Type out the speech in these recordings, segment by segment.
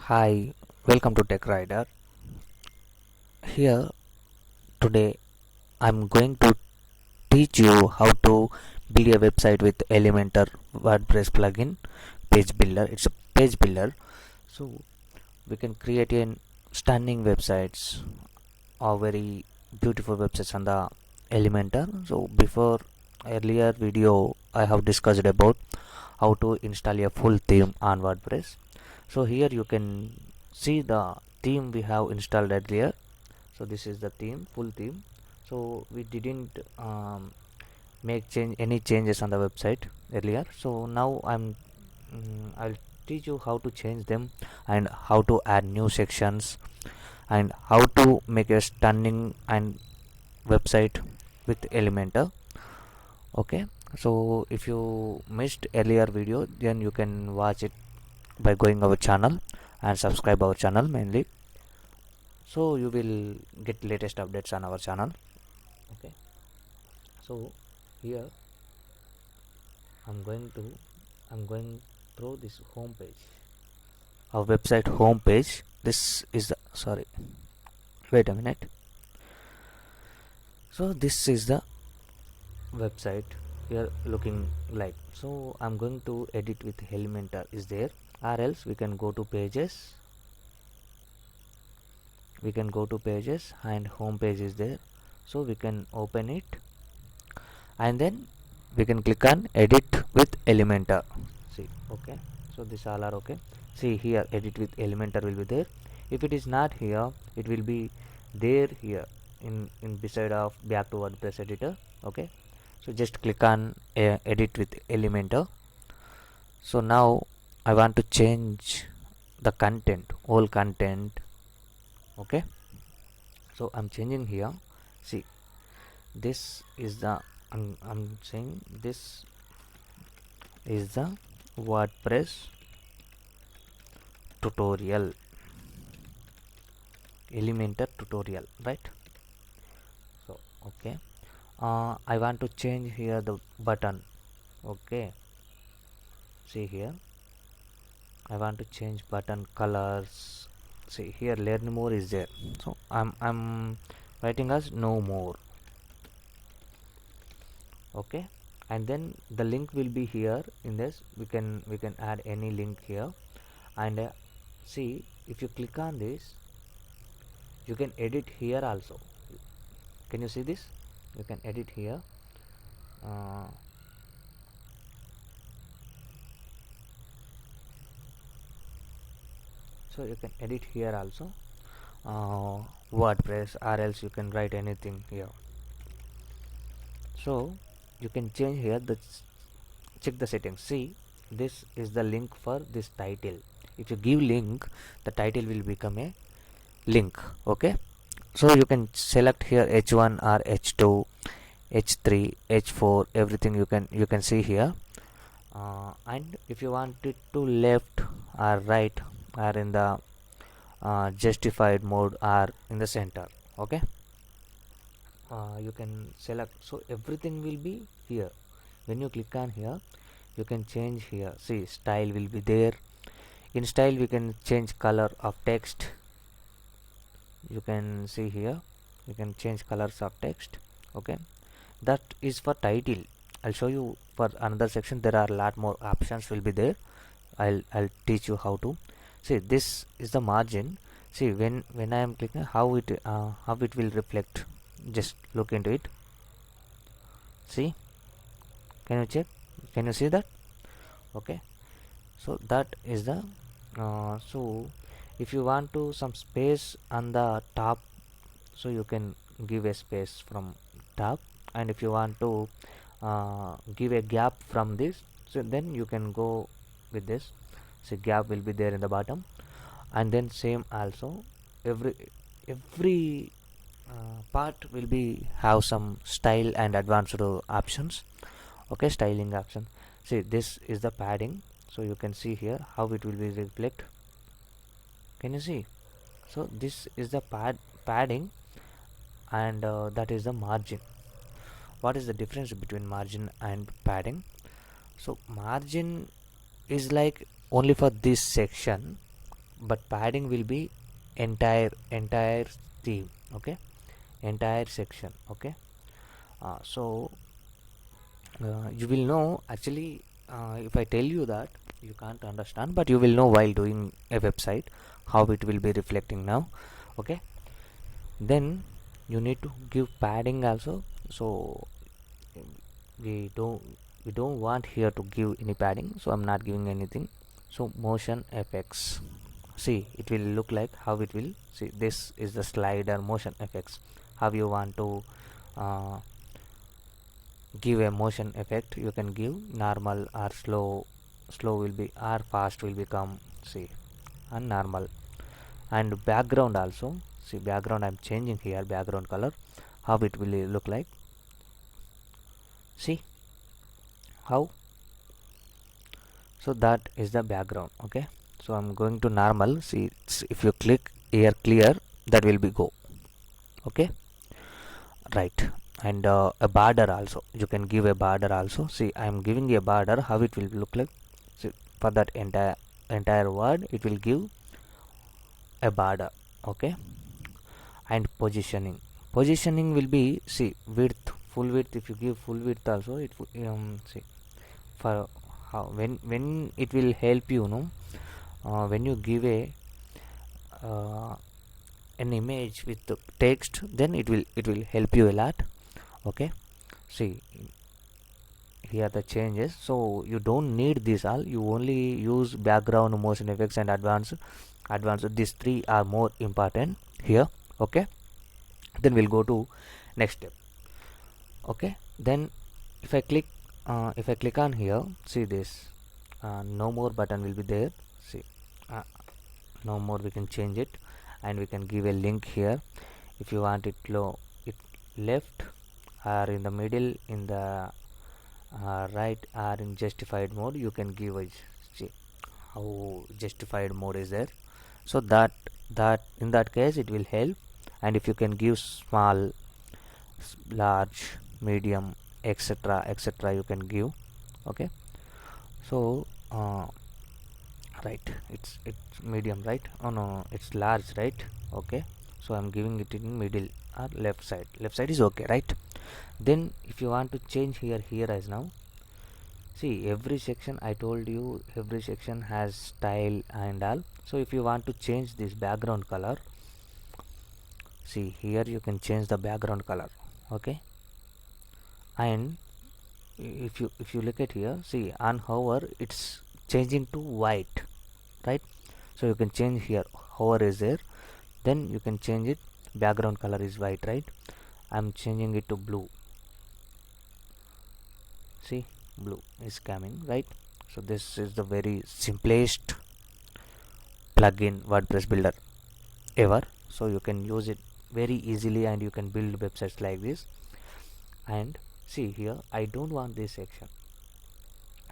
Hi, welcome to Tech Rider. Here today I'm going to teach you how to build a website with Elementor WordPress plugin page builder. It's a page builder, so we can create a stunning websites or very beautiful websites on the Elementor. So before earlier video I have discussed about how to install a full theme on WordPress. So here you can see the theme we have installed earlier. So this is the theme, full theme. So we didn't make any changes on the website earlier. So now I'll teach you how to change them and how to add new sections and how to make a stunning and website with Elementor. Okay, so if you missed earlier video, then you can watch it by going our channel and subscribe our channel mainly, so you will get latest updates on our channel. Okay, so here i'm going to I'm going through this home page, our website home page. This is the, sorry, wait a minute. So this is the website here looking like. So I'm going to edit with Elementor is there, or else we can go to pages. We can go to pages and home page is there, so we can open it and then we can click on edit with Elementor. See, okay, so these all are okay. See here, edit with Elementor will be there. If it is not here, it will be there here in beside of back to WordPress editor. Okay, so just click on edit with Elementor. So now I want to change the content, all content. Okay, so I'm changing here. See, this is the I'm saying this is the WordPress tutorial, Elementor tutorial, right? So okay, I want to change here the button. Okay, see here, I want to change button colors. See here, learn more is there, so I'm writing as no more. Okay, and then the link will be here. In this we can add any link here. And see, if you click on this, you can edit here also. Can you see this? You can edit here. uh, so you can edit here also, WordPress, or else you can write anything here. So you can change here the check the settings. See, this is the link for this title. If you give link, the title will become a link. Okay, so you can select here h1 or h2, h3, h4, everything you can see here. And if you want it to left or right or in the justified mode or in the center. Okay, you can select, so everything will be here. When you click on here, you can change here. See, style will be there. In style we can change color of text. You can see here, you can change colors of text. Okay, that is for title. I'll show you for another section. There are a lot more options will be there. I'll teach you how to. See, this is the margin. See, when I am clicking, how it will reflect. Just look into it. See, can you check? Can you see that? Okay, so that is the so if you want to some space on the top, so you can give a space from top. And if you want to give a gap from this, so then you can go with this. So gap will be there in the bottom. And then same also, every part will be have some style and advanced options. Okay, styling option. See, this is the padding, so you can see here how it will be reflect. Can you see? So this is the padding, and that is the margin. What is the difference between margin and padding? So margin is like only for this section, but padding will be entire theme, okay, entire section, okay. So you will know actually, if I tell you that you can't understand, but you will know while doing a website how it will be reflecting now, okay. Then you need to give padding also. So we don't we don't want here to give any padding, so I'm not giving anything. So motion effects, see it will look like how it will. See, this is the slider motion effects. How you want to uh, give a motion effect, you can give normal or slow. Slow will be, or fast will become, see, and normal. And background also, see background I'm changing here, background color, how it will look like. See how, so that is the background, okay. So I'm going to normal. See, if you click here clear, that will be go, okay, right. And a border also, you can give a border also. See, I'm giving a border, how it will look like. See, for that entire word it will give a border, okay. And positioning will be, see, width, full width. If you give full width also, it see, for how, when it will help you, no, when you give a uh, an image with the text, then it will help you a lot, okay. See, here the changes. So you don't need this all, you only use background, motion effects, and advanced. These three are more important here, okay. Then we'll go to next step, okay. Then if I click on here, see this, no more button will be there. See, uh, no more, we can change it, and we can give a link here. If you want it low, it left, or in the middle, in the right, or in justified mode, you can give a, see how justified mode is there. So that in that case it will help. And if you can give small, large, medium, etc., you can give, okay. So right, it's medium, right? Oh no, it's large, right? Okay, so I'm giving it in middle or left side is okay, right? Then if you want to change here as now, see, every section, I told you every section has style and all. So if you want to change this background color, see here you can change the background color, okay. And if you look at here, see, on hover it's changing to white, right? So you can change here, hover is there, then you can change it, background color is white, right? I'm changing it to blue. See, blue is coming, right? So this is the very simplest plugin WordPress builder ever. So you can use it very easily and you can build websites like this. And see here, I don't want this section,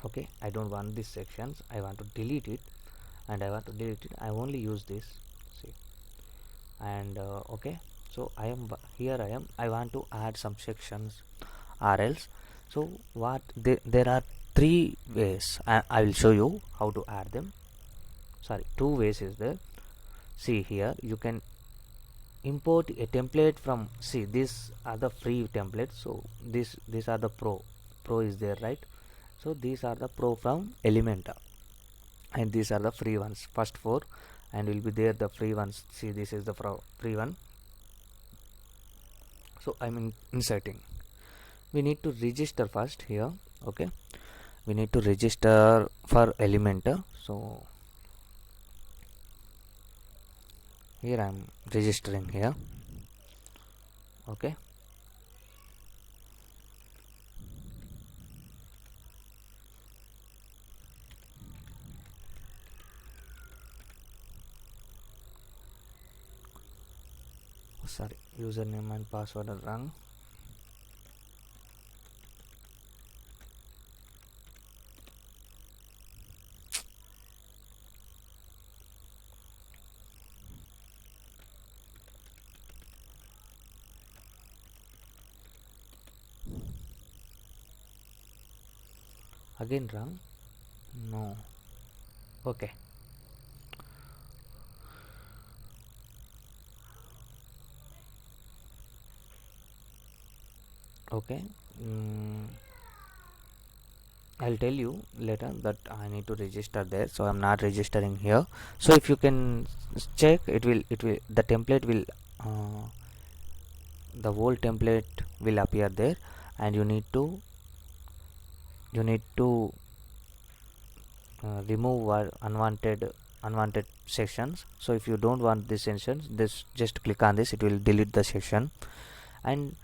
okay. I don't want these sections, I want to delete it. And I want to delete it, I only use this, see. And okay, so I want to add some sections or else. So what there are three ways, I will show you how to add them. Sorry, two ways is there. See here, you can import a template from, see, these are the free templates. So these are the pro is there, right? So these are the pro from Elementor, and these are the free ones, first four, and will be there the free ones. See, this is the free one. So I'm inserting. We need to register first here, okay. We need to register for Elementor. So here I'm registering here, okay. Sorry, username and password are wrong. Again wrong, no, okay. Okay. mm, I'll tell you later that I need to register there, so I'm not registering here. So if you can check, it will the template will uh, the whole template will appear there, and you need to remove unwanted sections. So if you don't want these sections, this just click on this, it will delete the section. And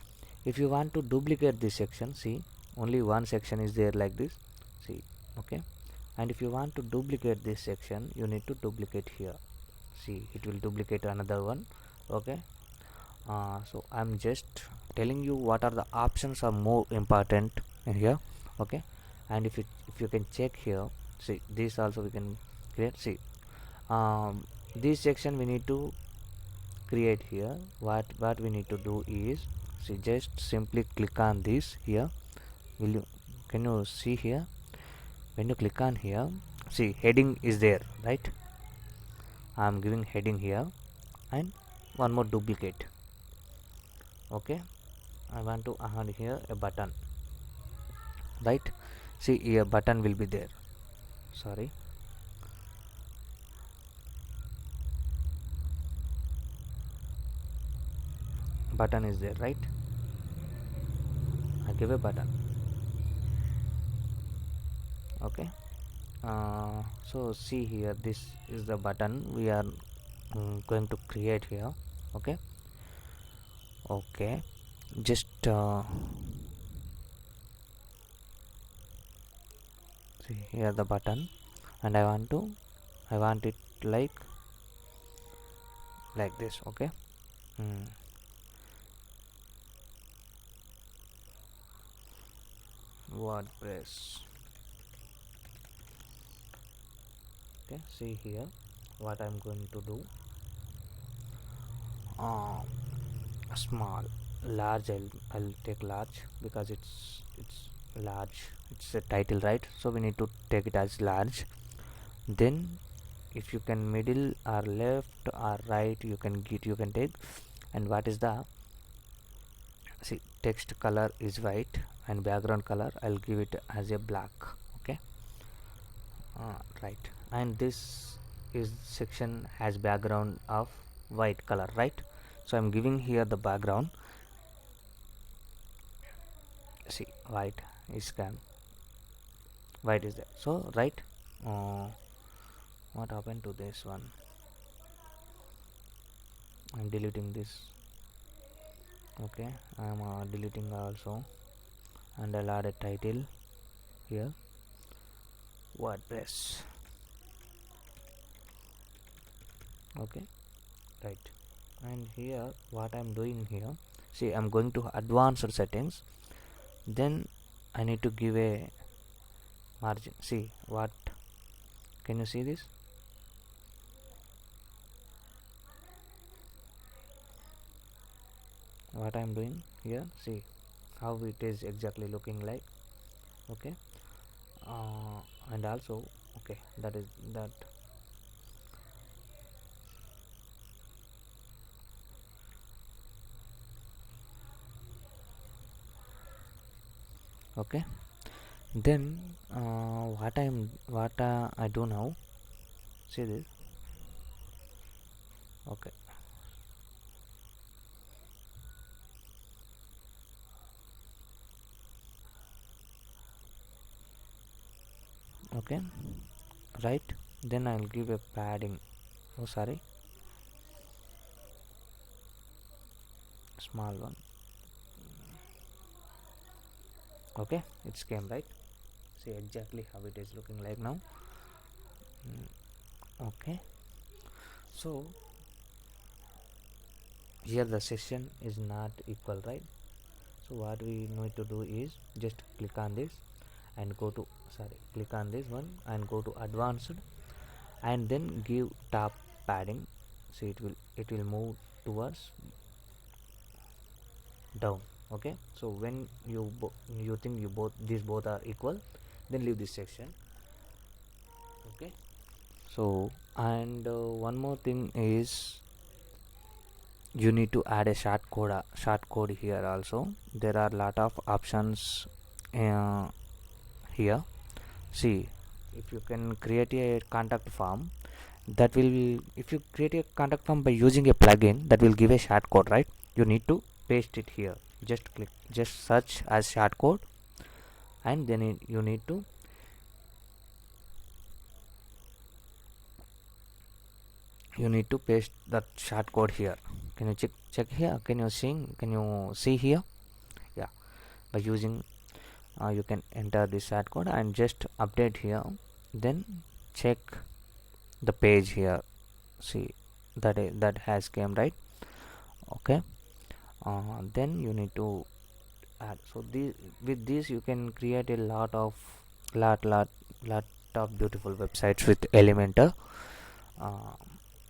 if you want to duplicate this section, see, only one section is there like this, see. Okay. And if you want to duplicate this section, you need to duplicate here, see, it will duplicate another one. Okay. So I'm just telling you what are the options are more important in here. Okay. And if you can check here, see, this also we can create, see, this section we need to create here. What we need to do is, see, just simply click on this here. Will you Can you see here? When you click on here, see, heading is there, right? I am giving heading here, and one more duplicate. Okay. I want to add here a button, right? See, here button will be there. Sorry. Button is there, right? I give a button. Okay. So see here, this is the button we are going to create here. Okay. Okay. Just see here the button, and I want it like this. Okay. mm. WordPress. Okay, see here what I'm going to do. uh, Small, large, I'll take large because it's large, it's a title, right? So we need to take it as large. Then if you can middle or left or right, you can take. And what is the, see, text color is white, and background color I'll give it as a black. Okay. Right. And this is section has background of white color, right? So I'm giving here the background, see, white is there. So right. uh, what happened to this one? I'm deleting this. Okay, I'm deleting also, and I'll add a title here, WordPress. Okay. Right. And here what I'm doing here, see, I'm going to advanced settings. Then I need to give a margin. See what, can you see this? What I'm doing here, see how it is exactly looking like. Okay. And also, okay, that is that. Okay. Then what I do now, see this. Okay. Okay. Right. Then I'll give a padding, oh sorry, small one. Okay, it's came, right? See exactly how it is looking like now. Okay. So here the session is not equal, right? So what we need to do is just click on this and go to, sorry, click on this one and go to advanced, and then give top padding. See, it will move towards down. Okay. So when you think these both are equal, then leave this section. Okay. So, and one more thing is, you need to add a short code here. Also there are lot of options here. See, if you can create a contact form, that will, if you create a contact form by using a plugin, that will give a short code, right? You need to paste it here. Just search as short code, and then you need to paste that short code here. Can you check here? Can you see here? Yeah, by using you can enter this short code and just update here, then check the page here. See, that has came, right? Okay. Then you need to add. So with this you can create a lot of beautiful websites with Elementor.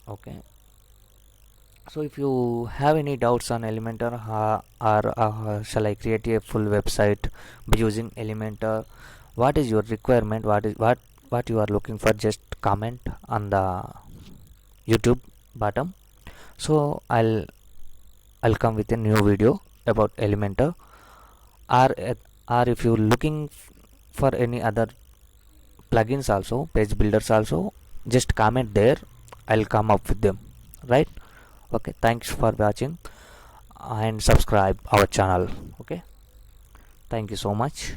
Okay, so if you have any doubts on Elementor, or shall I create a full website by using Elementor, what is your requirement, what you are looking for, just comment on the YouTube bottom. So I'll come with a new video about Elementor, or if you're looking for any other plugins also, page builders also, just comment there. I'll come up with them, right? Okay, thanks for watching and subscribe our channel. Okay, thank you so much.